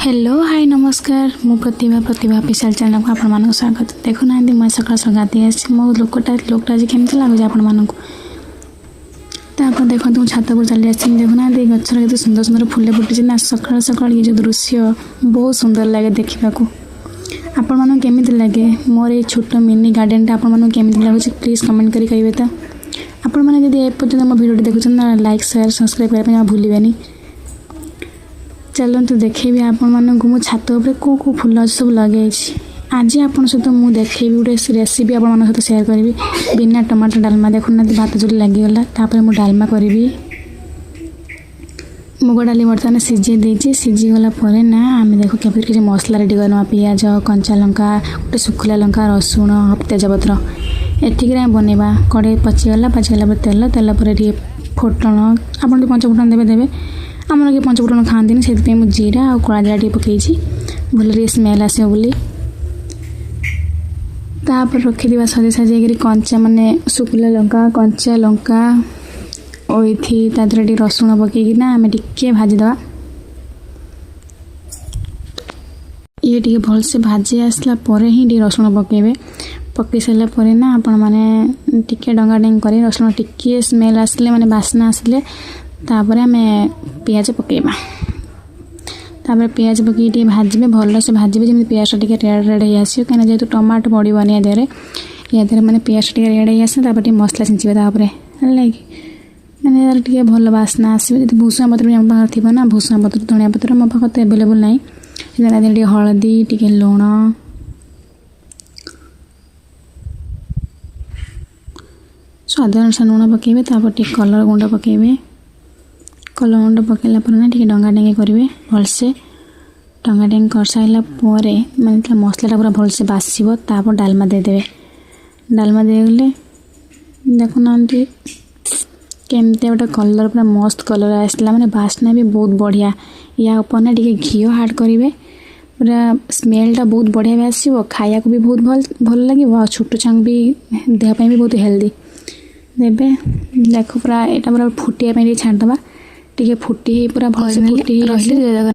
Hello hi नमस्कार मु प्रतिभा official channel को आपण स्वागत। देखो ना मैं सकाल सगाती मो लोकटा आज केमती लगुच आपण देखो तुम छात पर चली देखो ना गचर के सुंदर सुंदर फुले फुटी ना सकाल सकाल ये जो दृश्य बहुत सुंदर लगे देखा आपण मानक केमिति लगे मोर ये छोट मिनी गार्डन आपण मानक केमिति लगुच प्लीज कमेंट करी कहिबे त आपण माने जदि ए पर्यंत मो वीडियो देखुछन ना लाइक शेयर सब्सक्राइब करबे भूलिबेनी। चलते देखेबी आपण मानक मो छात उपर को फूल सब लगे आज आपण सहित मुझे देखेबी गोटे रेसिपी आपण मान सहित शेयर करी बिना टमाटर डालमा। देखुना भात जोड़ी लगिगला तापर मुझे डालमा करी मुग डाली बर्तमान सीझे देछि सीझीगला ना आम देखो केपरि किसी मसला रेडी करवा पियाज कंचा लंका गोटे सुखला लंका रसुण तेजपत्र एटिक बनवा कड़े पचिगला पर तेल तेल पर फोटन आपन पंच फोटन देवे आमर कि पंच फोटन खाती से मुझे जीरा और कला जीरा टे पकई भल स्मेल आस तापर रखिदा सजे सजे कंचा माने सुखला लंका कंचा लंका ओथी तादरे रसुण पकईकिना आम टिके भाजीदवा ये टिके भल से भाजी आसला परे ही टिके रसुण पकेबे पकई सारा पर ना आपण माने टिके डंगा डेंग कर रसुण टिके स्मेल आसले माने बास्ना आसले तापर आम पियाज पकेबा तापर पियाज पकई भाजबे भल से भाजबे जमी पियाज टिके रेड रेड हो आसो कहीं जेहतु टमाटो पड़ोनी या देहरे मैंने पियाज टिके रेड हो आसे तापर मसला छींचे तापर है मैंने यार टे भल बास्ना आसो जो भूसुआ पत्र आम पाखे थी ना भूसुआ पत्र धनिया पत्र मो पाखे तो एभेलेबुल ना टे हलदी टिके लुण स्वाद अनुसार लुण पकेबे तापर टिके कलर गुंड पकेबे कलर गुंड पकेला पर ना टिके डंगा डेंगे करेंगे भलसे डंगा डेंगे कर सारा मैंने मसलाटा पूरा भलसे बासिब तापर डालमा देदेवे डालमा देगले देखुना केमती गोटे कलर पूरा मस्त कलर आसला माने बास्ना भी बहुत बढ़िया या ऊपर ना टिके घी हाड करेंगे पूरा स्मेलटा बहुत बढ़िया भी आसो खाया को भी बहुत भल लगे और छोट छुआ भी देहपाई भी बहुत हेल्दी देवे देख पूरा यहाँ पूरा फुटिया छाड़दबा टे फुटी पूरा भल से फुटी रही